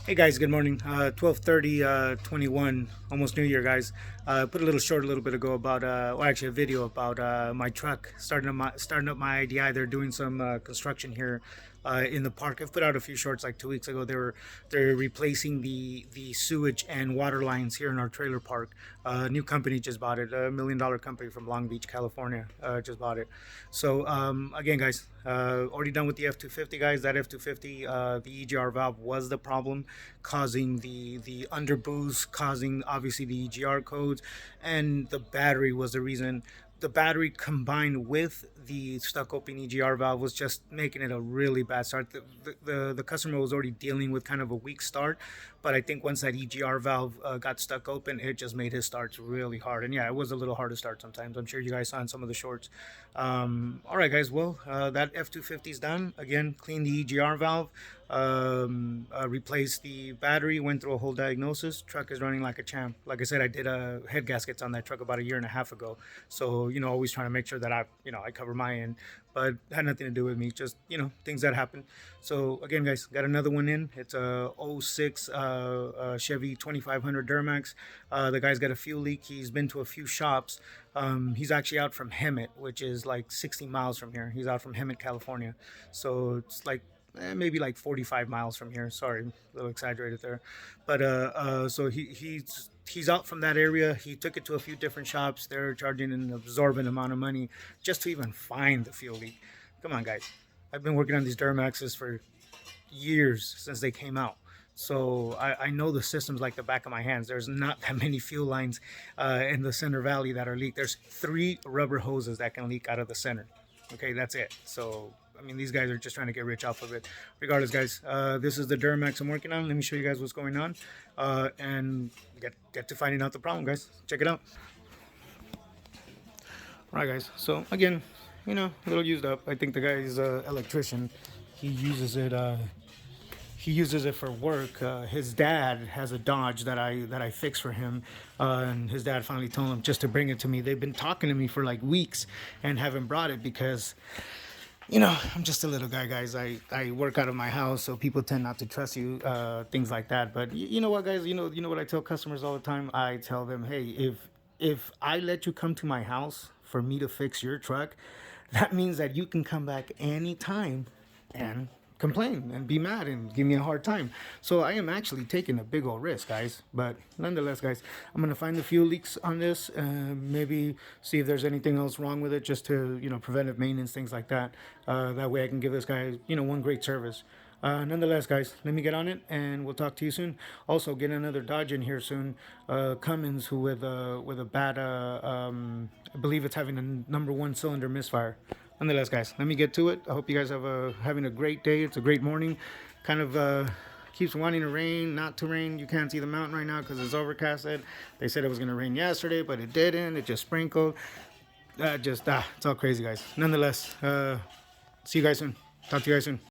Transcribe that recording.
Hey guys, good morning. 12:30, 21, almost New Year, guys. Put a little short a little bit ago about, or actually a video about my truck starting up my IDI. They're doing some construction here in the park. I've put out a few shorts like 2 weeks ago. They're replacing the sewage and water lines here in our trailer park. New company just bought it. $1 million company from Long Beach, California, just bought it. So again, guys, already done with the F250, guys. That F250, the EGR valve was the problem, causing the underboost, causing obviously the EGR codes, and the battery was the reason. The battery combined with the stuck open EGR valve was just making it a really bad start. The customer was already dealing with kind of a weak start, but I think once that EGR valve got stuck open, it just made his starts really hard. And yeah, it was a little hard to start sometimes. I'm sure you guys saw in some of the shorts. All right, guys. Well, that F250 is done. Again, clean the EGR valve, replaced the battery, went through a whole diagnosis. Truck is running like a champ. Like I said, I did head gaskets on that truck about a year and a half ago. So, always trying to make sure that I cover my end, but it had nothing to do with me. Just, things that happen. So again, guys, got another one in. It's a '06 Chevy 2500 Duramax. The guy's got a fuel leak. He's been to a few shops. He's actually out from Hemet, which is like 60 miles from here. He's out from Hemet, California. So it's like maybe like 45 miles from here. Sorry, a little exaggerated there. But so he's out from that area. He took it to a few different shops. They're charging an absorbent amount of money just to even find the fuel leak. Come on, guys. I've been working on these Duramaxes for years since they came out. So I know the systems like the back of my hands. There's not that many fuel lines in the center valley that are leaked. There's 3 rubber hoses that can leak out of the center. Okay, that's it. So, I mean, these guys are just trying to get rich off of it. Regardless, guys, this is the Duramax I'm working on. Let me show you guys what's going on and get to finding out the problem, guys. Check it out. All right, guys. So, again, a little used up. I think the guy's electrician. He uses it. He uses it for work. His dad has a Dodge that I fixed for him, and his dad finally told him just to bring it to me. They've been talking to me for like weeks and haven't brought it because, I'm just a little guy, guys. I work out of my house, so people tend not to trust you, things like that. But you know what, guys? You know what I tell customers all the time? I tell them, hey, if I let you come to my house for me to fix your truck, that means that you can come back anytime and complain and be mad and give me a hard time. So I am actually taking a big old risk, guys. But nonetheless, guys, I'm gonna find the fuel leaks on this, maybe see if there's anything else wrong with it, just to preventive maintenance, things like that. That way I can give this guy one great service. Nonetheless, guys, let me get on it and we'll talk to you soon. Also, get another Dodge in here soon. Cummins, who with a bad I believe it's having a #1 cylinder misfire. Nonetheless, guys, let me get to it. I hope you guys have having a great day. It's a great morning. Kind of keeps wanting to rain, not to rain. You can't see the mountain right now because it's overcasted. They said it was going to rain yesterday, but it didn't. It just sprinkled. It's all crazy, guys. Nonetheless, see you guys soon. Talk to you guys soon.